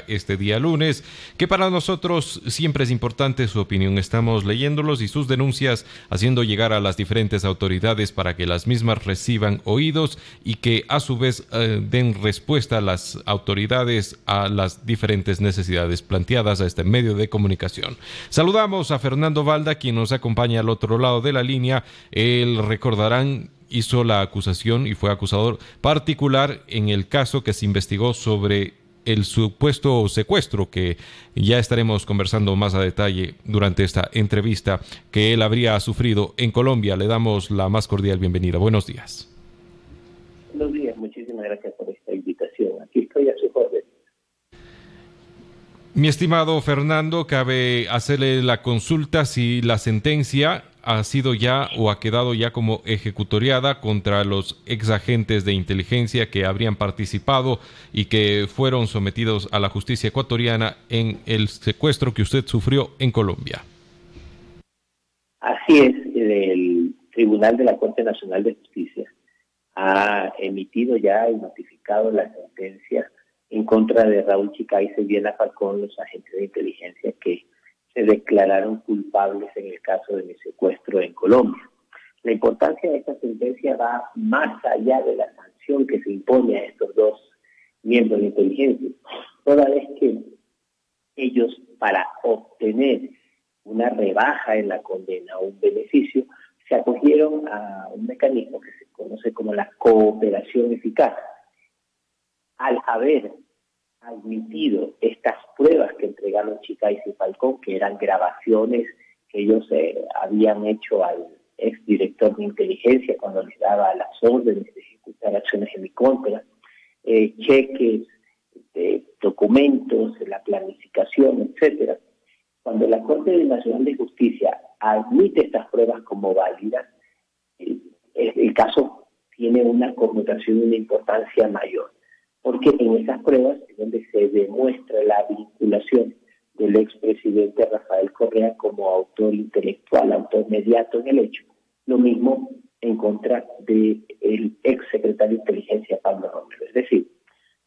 este día lunes, que para nosotros siempre es importante su opinión. Estamos leyéndolos y sus denuncias, haciendo llegar a las diferentes autoridades para que las mismas reciban oídos y que a su vez den respuesta a las autoridades a las diferentes necesidades planteadas a este medio de comunicación. Saludamos a Fernando Valda, quien nos acompaña al otro lado de la línea. Él, recordarán, hizo la acusación y fue acusador particular en el caso que se investigó sobre el supuesto secuestro, que ya estaremos conversando más a detalle durante esta entrevista, que él habría sufrido en Colombia. Le damos la más cordial bienvenida. Buenos días. Buenos días, muchísimas gracias por esta invitación. Aquí estoy a su orden. Mi estimado Fernando, cabe hacerle la consulta si la sentencia ha sido ya o ha quedado ya como ejecutoriada contra los exagentes de inteligencia que habrían participado y que fueron sometidos a la justicia ecuatoriana en el secuestro que usted sufrió en Colombia. Así es, el Tribunal de la Corte Nacional de Justicia ha emitido ya y notificado la sentencia en contra de Raúl Chicaiza y Diana Falcón, los agentes de inteligencia que se declararon culpables en el caso de mi secuestro en Colombia. La importancia de esta sentencia va más allá de la sanción que se impone a estos dos miembros de inteligencia, toda vez que ellos, para obtener una rebaja en la condena o un beneficio, se acogieron a un mecanismo que se conoce como la cooperación eficaz. Al haber admitido estas pruebas que entregaron Chicaiza y Falcón, que eran grabaciones que ellos habían hecho al exdirector de inteligencia cuando les daba las órdenes de ejecutar acciones en mi contra, cheques, documentos, la planificación, etcétera. Cuando la Corte Nacional de Justicia admite estas pruebas como válidas, el caso tiene una connotación y una importancia mayor, porque en esas pruebas es donde se demuestra la vinculación del expresidente Rafael Correa como autor intelectual, autor mediato en el hecho. Lo mismo en contra del exsecretario de Inteligencia, Pablo Romero. Es decir,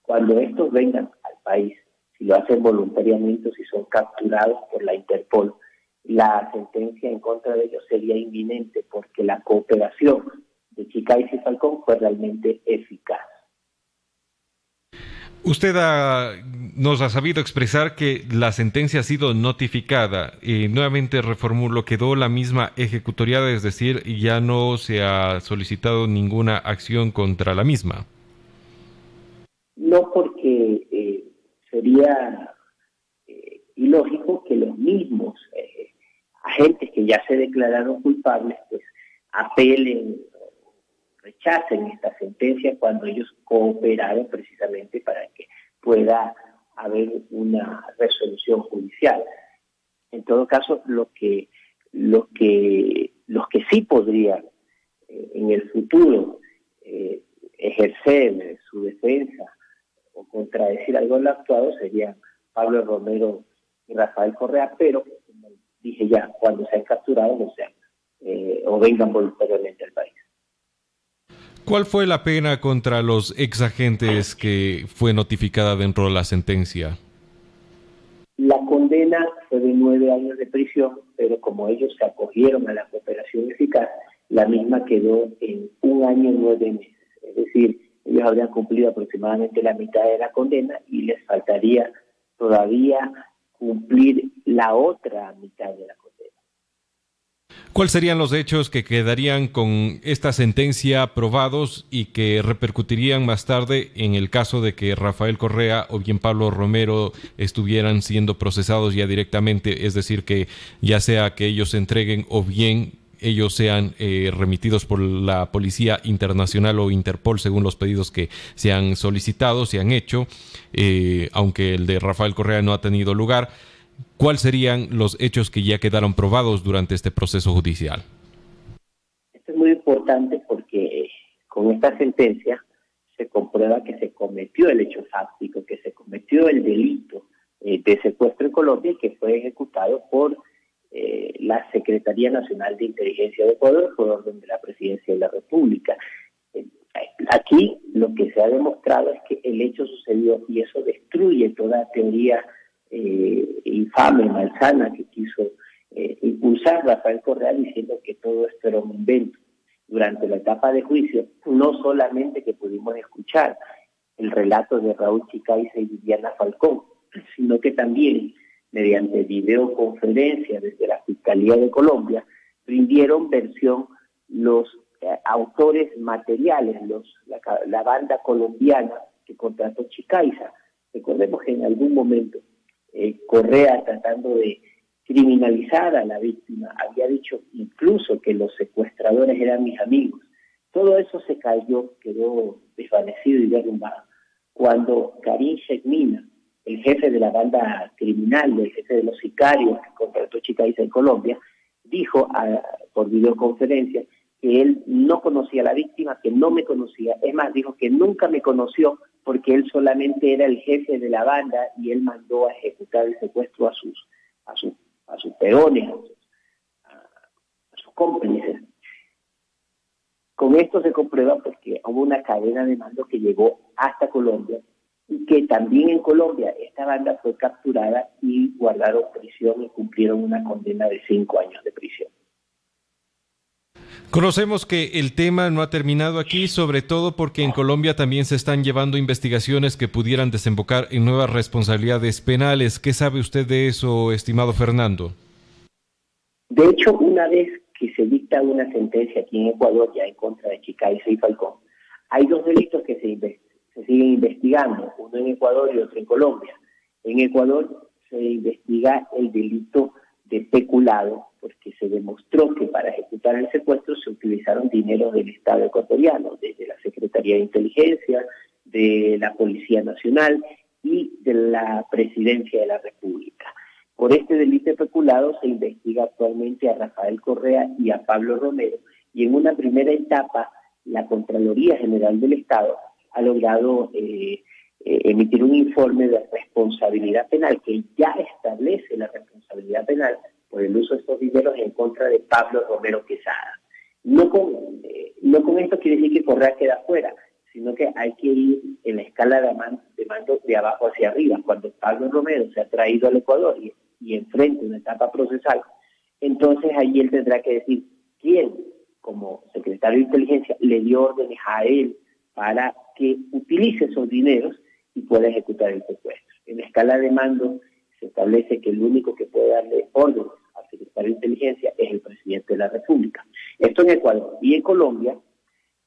cuando estos vengan al país, si lo hacen voluntariamente o si son capturados por la Interpol, la sentencia en contra de ellos sería inminente porque la cooperación de Chicaiza y Falcón fue realmente eficaz. Usted nos ha sabido expresar que la sentencia ha sido notificada. Nuevamente reformulo, quedó la misma ejecutoriada, es decir, ya no se ha solicitado ninguna acción contra la misma. No, porque sería ilógico que los mismos agentes que ya se declararon culpables pues apelen, rechacen esta sentencia cuando ellos cooperaron precisamente para que pueda haber una resolución judicial. En todo caso, los que sí podrían en el futuro ejercer su defensa o contradecir algo en lo actuado serían Pablo Romero y Rafael Correa, pero como dije ya, cuando sean capturados o vengan voluntariamente al país. ¿Cuál fue la pena contra los exagentes que fue notificada dentro de la sentencia? La condena fue de 9 años de prisión, pero como ellos se acogieron a la cooperación eficaz, la misma quedó en 1 año y 9 meses. Es decir, ellos habrían cumplido aproximadamente la mitad de la condena y les faltaría todavía cumplir la otra mitad de la condena. ¿Cuáles serían los hechos que quedarían con esta sentencia probados y que repercutirían más tarde en el caso de que Rafael Correa o bien Pablo Romero estuvieran siendo procesados ya directamente? Es decir, que ya sea que ellos se entreguen o bien ellos sean remitidos por la Policía Internacional o Interpol según los pedidos que se han solicitado, se han hecho, aunque el de Rafael Correa no ha tenido lugar. ¿Cuáles serían los hechos que ya quedaron probados durante este proceso judicial? Esto es muy importante porque con esta sentencia se comprueba que se cometió el hecho fáctico, que se cometió el delito de secuestro en Colombia y que fue ejecutado por la Secretaría Nacional de Inteligencia de Ecuador por orden de la Presidencia de la República. Aquí lo que se ha demostrado es que el hecho sucedió y eso destruye toda teoría infame, malsana que quiso impulsar Rafael Correa diciendo que todo esto era un invento. Durante la etapa de juicio, no solamente que pudimos escuchar el relato de Raúl Chicaiza y Viviana Falcón, sino que también mediante videoconferencia desde la Fiscalía de Colombia rindieron versión los autores materiales, la banda colombiana que contrató Chicaiza. Recordemos que en algún momento Correa, tratando de criminalizar a la víctima, había dicho incluso que los secuestradores eran mis amigos. Todo eso se cayó, quedó desvanecido y derrumbado cuando Karim Shekmina, el jefe de la banda criminal, el jefe de los sicarios que contrató Chicaiza en Colombia, dijo por videoconferencia que él no conocía a la víctima, que no me conocía. Es más, dijo que nunca me conoció porque él solamente era el jefe de la banda y él mandó a ejecutar el secuestro a sus peones, a sus cómplices. Con esto se comprueba porque hubo una cadena de mando que llegó hasta Colombia y que también en Colombia esta banda fue capturada y guardaron prisión y cumplieron una condena de 5 años de prisión. Conocemos que el tema no ha terminado aquí, sobre todo porque en Colombia también se están llevando investigaciones que pudieran desembocar en nuevas responsabilidades penales. ¿Qué sabe usted de eso, estimado Fernando? De hecho, una vez que se dicta una sentencia aquí en Ecuador ya en contra de Chicaiza y Falcón, hay 2 delitos que se siguen investigando, uno en Ecuador y otro en Colombia. En Ecuador se investiga el delito de peculado porque se demostró que para ejecutar el secuestro se utilizaron dinero del Estado ecuatoriano, desde la Secretaría de Inteligencia, de la Policía Nacional y de la Presidencia de la República. Por este delito de peculado se investiga actualmente a Rafael Correa y a Pablo Romero, y en una primera etapa la Contraloría General del Estado ha logrado emitir un informe de responsabilidad penal que ya establece la responsabilidad penal por el uso de estos dineros en contra de Pablo Romero Quesada. No con esto quiere decir que Correa queda fuera, sino que hay que ir en la escala de mando de abajo hacia arriba. Cuando Pablo Romero se ha traído al Ecuador y enfrenta una etapa procesal, entonces ahí él tendrá que decir quién, como secretario de Inteligencia, le dio órdenes a él para que utilice esos dineros y pueda ejecutar el secuestro. En la escala de mando se establece que el único que puede darle órdenes al secretario de Inteligencia es el presidente de la República. Esto en Ecuador. Y en Colombia,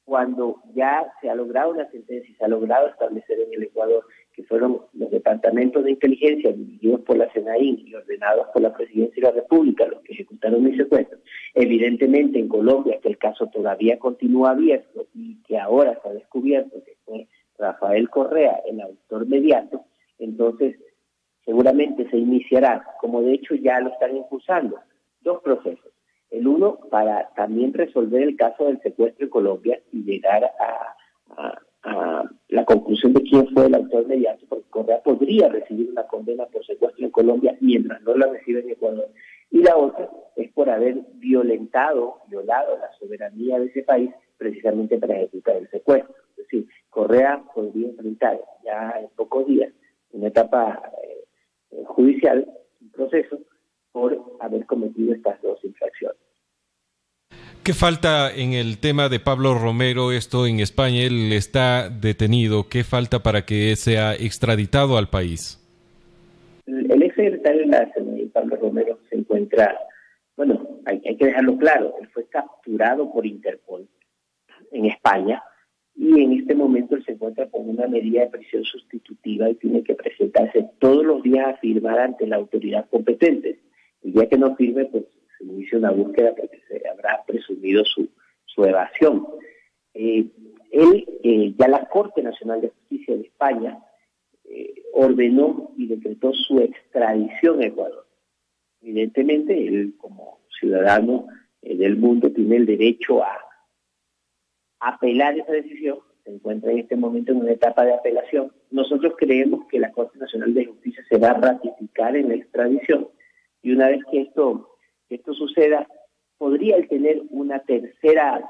cuando ya se ha logrado una sentencia y se ha logrado establecer en el Ecuador que fueron los departamentos de inteligencia dirigidos por la SENAIN y ordenados por la Presidencia de la República los que ejecutaron el secuestro, evidentemente en Colombia que el caso todavía continúa abierto y que ahora se ha descubierto que fue Rafael Correa el autor mediato, entonces seguramente se iniciará, como de hecho ya lo están impulsando, 2 procesos. El uno para también resolver el caso del secuestro en Colombia y llegar a la conclusión de quién fue el autor mediato, porque Correa podría recibir una condena por secuestro en Colombia mientras no la recibe en Ecuador. Y la otra es por haber violado la soberanía de ese país precisamente para ejecutar el secuestro. Es decir, Correa podría enfrentar ya en pocos días una etapa judicial, un proceso, por haber cometido estas 2 infracciones. ¿Qué falta en el tema de Pablo Romero? Esto en España, él está detenido. ¿Qué falta para que sea extraditado al país? El exsecretario de la CNI, Pablo Romero, se encuentra, bueno, hay que dejarlo claro, él fue capturado por Interpol en España y en este momento él se encuentra con una medida de prisión sustitutiva y tiene que presentarse todos los días a firmar ante la autoridad competente. El día que no firme, pues se inicia una búsqueda porque se habrá presumido su evasión. Ya la Corte Nacional de Justicia de España ordenó y decretó su extradición a Ecuador. Evidentemente, él como ciudadano del mundo tiene el derecho a apelar esa decisión, se encuentra en este momento en una etapa de apelación. Nosotros creemos que la Corte Nacional de Justicia se va a ratificar en la extradición y una vez que esto suceda, podría él tener una tercera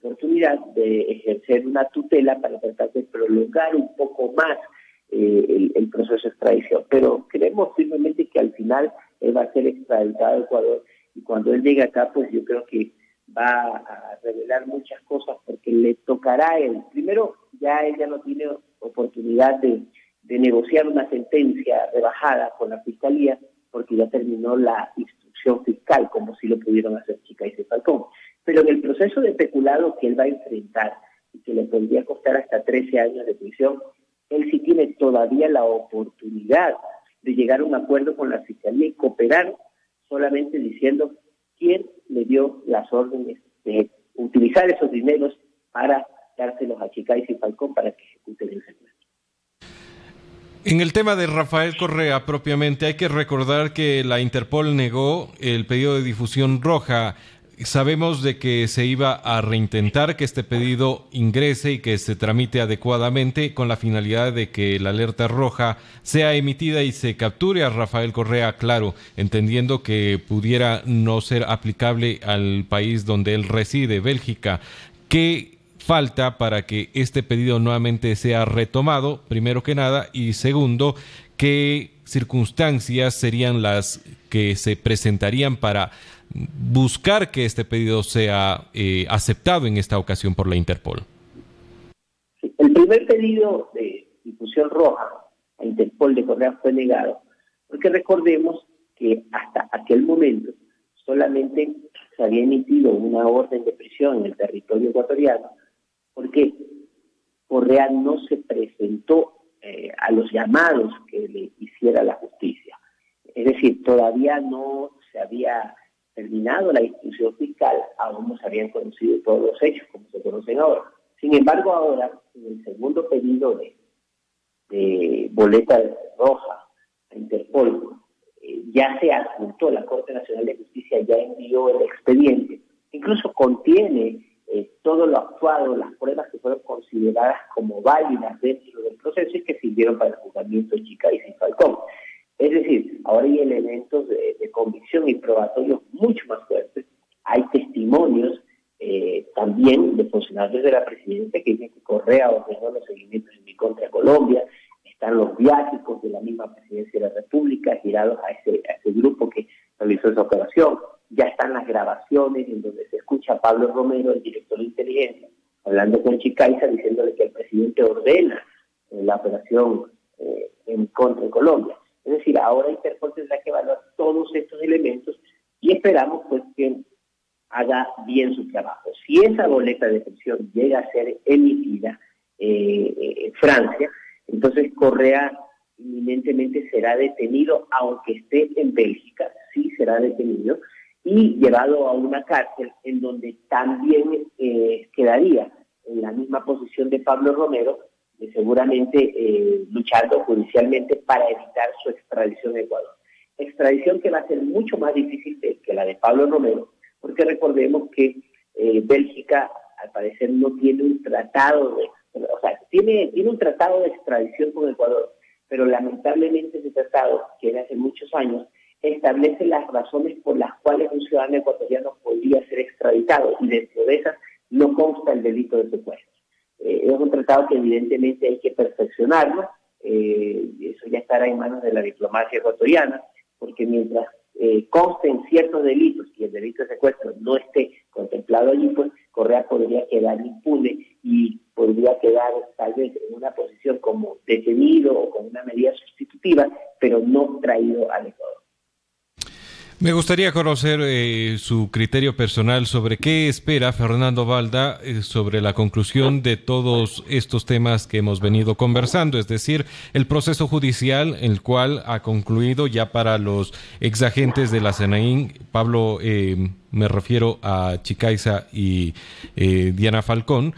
oportunidad de ejercer una tutela para tratar de prolongar un poco más el proceso de extradición. Pero creemos firmemente que al final él va a ser extraditado a Ecuador, y cuando él llegue acá, pues yo creo que va a revelar muchas cosas, porque le tocará a él. Primero, ya él ya no tiene oportunidad de negociar una sentencia rebajada con la Fiscalía, porque ya terminó la instrucción fiscal, como si lo pudieron hacer Chicaiza y Falcón. Pero en el proceso de peculado que él va a enfrentar, y que le podría costar hasta 13 años de prisión, él sí tiene todavía la oportunidad de llegar a un acuerdo con la Fiscalía y cooperar, solamente diciendo quién le dio las órdenes de utilizar esos dineros para dárselos a Chicaiza y Falcón para que ejecuten el secuestro. En el tema de Rafael Correa propiamente, hay que recordar que la Interpol negó el pedido de difusión roja. Sabemos de que se iba a reintentar que este pedido ingrese y que se tramite adecuadamente, con la finalidad de que la alerta roja sea emitida y se capture a Rafael Correa, claro, entendiendo que pudiera no ser aplicable al país donde él reside, Bélgica. ¿Qué falta para que este pedido nuevamente sea retomado, primero que nada? Y segundo, ¿qué circunstancias serían las que se presentarían para buscar que este pedido sea aceptado en esta ocasión por la Interpol? El primer pedido de difusión roja a Interpol de Correa fue negado, porque recordemos que hasta aquel momento solamente se había emitido una orden de prisión en el territorio ecuatoriano, porque Correa no se presentó a los llamados que le hiciera la justicia. Es decir, todavía no se había terminado la instrucción fiscal, aún no se habían conocido todos los hechos como se conocen ahora. Sin embargo, ahora, en el segundo pedido de boleta roja a Interpol, ya se adjuntó, la Corte Nacional de Justicia ya envió el expediente, incluso contiene todo lo actuado, las pruebas que fueron consideradas como válidas dentro del proceso y que sirvieron para el juzgamiento de Chicaiza y Falcón. Es decir, ahora hay elementos de convicción y probatorios mucho más fuertes. Hay testimonios también de funcionarios de la presidencia que dicen que Correa ordenó los seguimientos en mi contra Colombia. Están los viáticos de la misma presidencia de la República girados a ese grupo que realizó esa operación. Ya están las grabaciones en donde se escucha a Pablo Romero, el director de inteligencia, hablando con Chicaiza, diciéndole que el presidente ordena la operación en contra de Colombia. Es decir, ahora Interpol tendrá que evaluar todos estos elementos y esperamos pues que haga bien su trabajo. Si esa boleta de prisión llega a ser emitida en Francia, entonces Correa inminentemente será detenido, aunque esté en Bélgica, sí será detenido y llevado a una cárcel en donde también quedaría en la misma posición de Pablo Romero, seguramente luchando judicialmente para evitar su extradición a Ecuador. Extradición que va a ser mucho más difícil que la de Pablo Romero, porque recordemos que Bélgica al parecer no tiene un tratado tiene un tratado de extradición con Ecuador, pero lamentablemente ese tratado, que de hace muchos años, establece las razones por las cuales un ciudadano ecuatoriano podría ser extraditado, y dentro de esas no consta el delito de secuestro. Es un tratado que evidentemente hay que perfeccionarlo, eso ya estará en manos de la diplomacia ecuatoriana, porque mientras consten ciertos delitos y el delito de secuestro no esté contemplado allí, pues Correa podría quedar impune y podría quedar tal vez en una posición como detenido o con una medida sustitutiva, pero no traído al Ecuador. Me gustaría conocer su criterio personal sobre qué espera Fernando Balda sobre la conclusión de todos estos temas que hemos venido conversando, es decir, el proceso judicial, el cual ha concluido ya para los exagentes de la CNI, Pablo, me refiero a Chicaiza y Diana Falcón.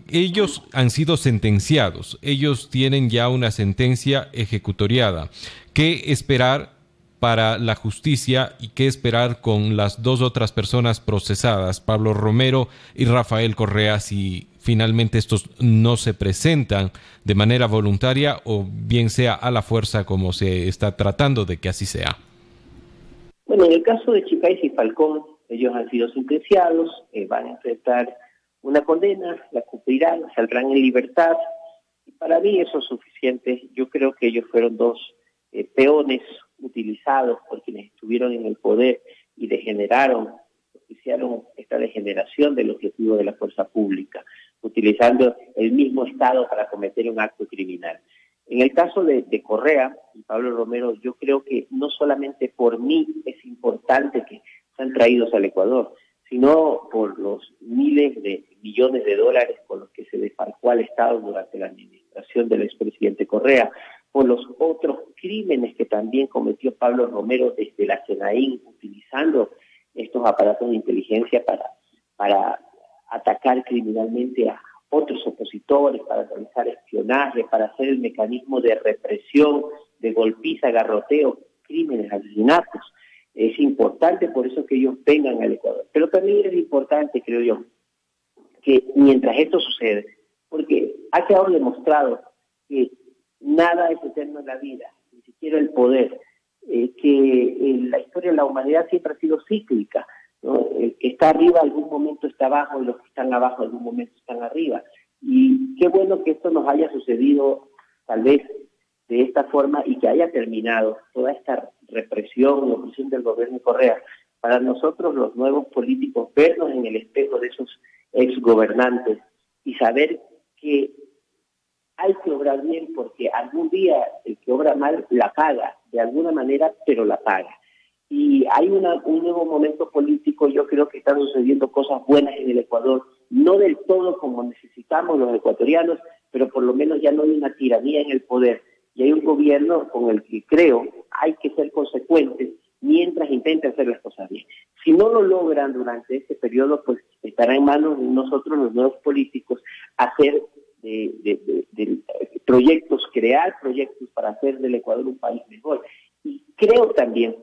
Ellos han sido sentenciados, ellos tienen ya una sentencia ejecutoriada. ¿Qué esperar para la justicia y qué esperar con las dos otras personas procesadas, Pablo Romero y Rafael Correa, si finalmente estos no se presentan de manera voluntaria o bien sea a la fuerza, como se está tratando de que así sea? Bueno, en el caso de Chicaiza y Falcón, ellos han sido sentenciados, van a enfrentar una condena, la cumplirán, saldrán en libertad. Y para mí eso es suficiente. Yo creo que ellos fueron dos peones utilizados por quienes estuvieron en el poder y propiciaron esta degeneración del objetivo de la fuerza pública, utilizando el mismo Estado para cometer un acto criminal. En el caso de Correa y Pablo Romero, yo creo que no solamente por mí es importante que sean traídos al Ecuador, sino por los miles de millones de dólares con los que se defalcó al Estado durante la administración del expresidente Correa, por los otros crímenes que también cometió Pablo Romero desde la CNAIN, utilizando estos aparatos de inteligencia para atacar criminalmente a otros opositores, para realizar espionaje, para hacer el mecanismo de represión, de golpiza, garroteo, crímenes, asesinatos. Es importante por eso que ellos vengan al Ecuador. Pero también es importante, creo yo, que mientras esto sucede, porque ha quedado demostrado que nada es eterno en la vida, ni siquiera el poder, que en la historia de la humanidad siempre ha sido cíclica, ¿no? El que está arriba algún momento está abajo y los que están abajo algún momento están arriba. Y qué bueno que esto nos haya sucedido tal vez de esta forma y que haya terminado toda esta represión y opresión del gobierno de Correa. Para nosotros los nuevos políticos, vernos en el espejo de esos exgobernantes y saber que hay que obrar bien, porque algún día el que obra mal la paga, de alguna manera, pero la paga. Y hay un nuevo momento político. Yo creo que están sucediendo cosas buenas en el Ecuador, no del todo como necesitamos los ecuatorianos, pero por lo menos ya no hay una tiranía en el poder. Y hay un gobierno con el que creo hay que ser consecuentes mientras intenten hacer las cosas bien. Si no lo logran durante este periodo, pues estará en manos de nosotros, los nuevos políticos, hacer de proyectos, crear proyectos para hacer del Ecuador un país mejor. Y creo también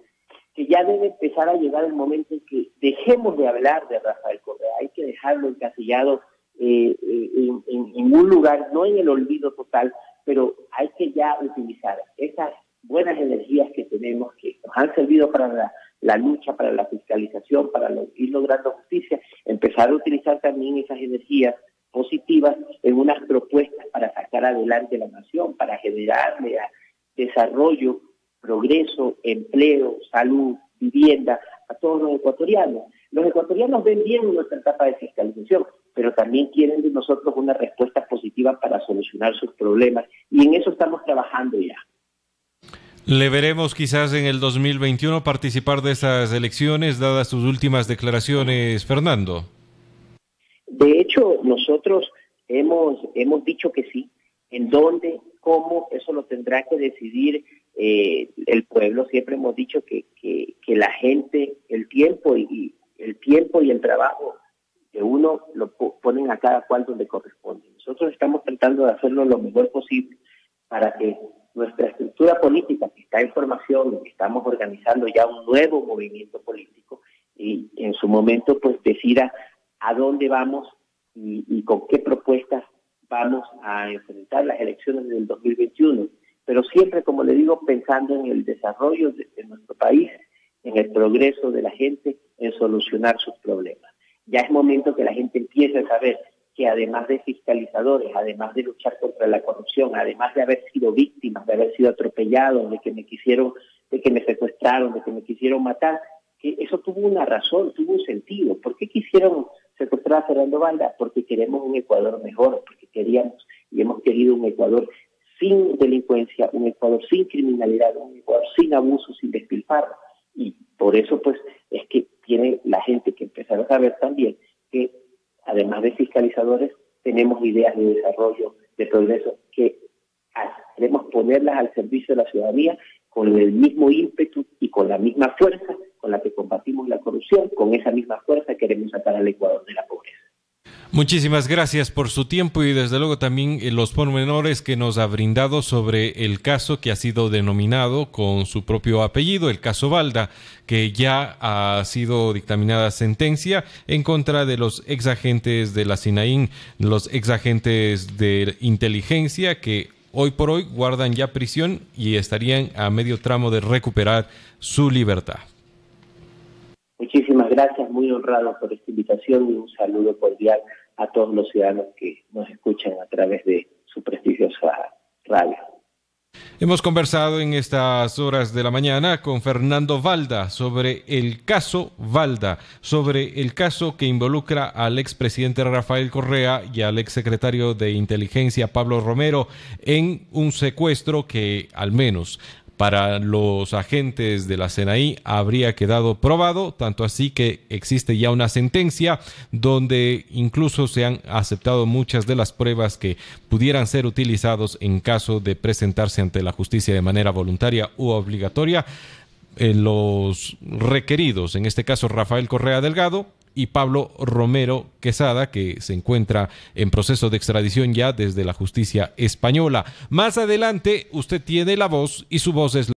que ya debe empezar a llegar el momento en que dejemos de hablar de Rafael Correa. Hay que dejarlo encasillado en un lugar, no en el olvido total, pero hay que ya utilizar esas buenas energías que tenemos, que nos han servido para la lucha, para la fiscalización, para ir logrando justicia, empezar a utilizar también esas energías positivas en unas propuestas para sacar adelante la nación, para generarle desarrollo, progreso, empleo, salud, vivienda a todos los ecuatorianos. Los ecuatorianos ven bien nuestra etapa de fiscalización, pero también quieren de nosotros una respuesta positiva para solucionar sus problemas, y en eso estamos trabajando ya. ¿Le veremos quizás en el 2021 participar de esas elecciones, dadas sus últimas declaraciones, Fernando? De hecho, nosotros hemos dicho que sí. ¿En dónde? ¿Cómo? Eso lo tendrá que decidir el pueblo. Siempre hemos dicho que la gente, el tiempo y el trabajo de uno lo ponen a cada cual donde corresponde. Nosotros estamos tratando de hacerlo lo mejor posible para que nuestra estructura política, que está en formación, estamos organizando ya un nuevo movimiento político, y en su momento pues decida a dónde vamos y con qué propuestas vamos a enfrentar las elecciones del 2021. Pero siempre, como le digo, pensando en el desarrollo de nuestro país, en el progreso de la gente, en solucionar sus problemas. Ya es momento que la gente empiece a saber que además de fiscalizadores, además de luchar contra la corrupción, además de haber sido víctimas, de haber sido atropellados, de que me secuestraron, de que me quisieron matar, que eso tuvo una razón, tuvo un sentido. ¿Por qué quisieron secuestrar a Fernando Valda? Porque queremos un Ecuador mejor, porque queríamos y hemos querido un Ecuador sin delincuencia, un Ecuador sin criminalidad, un Ecuador sin abuso, sin despilfarro. Y por eso pues es que tiene la gente que empezar a saber también que además de fiscalizadores tenemos ideas de desarrollo, de progreso, que queremos ponerlas al servicio de la ciudadanía con el mismo ímpetu y con la misma fuerza con la que combatimos la corrupción. Con esa misma fuerza queremos sacar al Ecuador de la pobreza. Muchísimas gracias por su tiempo y desde luego también los pormenores que nos ha brindado sobre el caso que ha sido denominado con su propio apellido, el caso Valda, que ya ha sido dictaminada sentencia en contra de los exagentes de la SINAIN, los exagentes de inteligencia que hoy por hoy guardan ya prisión y estarían a medio tramo de recuperar su libertad. Muchísimas gracias, muy honrado por esta invitación y un saludo cordial a todos los ciudadanos que nos escuchan a través de su prestigiosa radio. Hemos conversado en estas horas de la mañana con Fernando Valda sobre el caso Valda, sobre el caso que involucra al expresidente Rafael Correa y al exsecretario de Inteligencia Pablo Romero en un secuestro que, al menos para los agentes de la CNI, habría quedado probado, tanto así que existe ya una sentencia donde incluso se han aceptado muchas de las pruebas que pudieran ser utilizados en caso de presentarse ante la justicia de manera voluntaria u obligatoria. Los requeridos, en este caso Rafael Correa Delgado y Pablo Romero Quesada, que se encuentra en proceso de extradición ya desde la justicia española. Más adelante usted tiene la voz y su voz es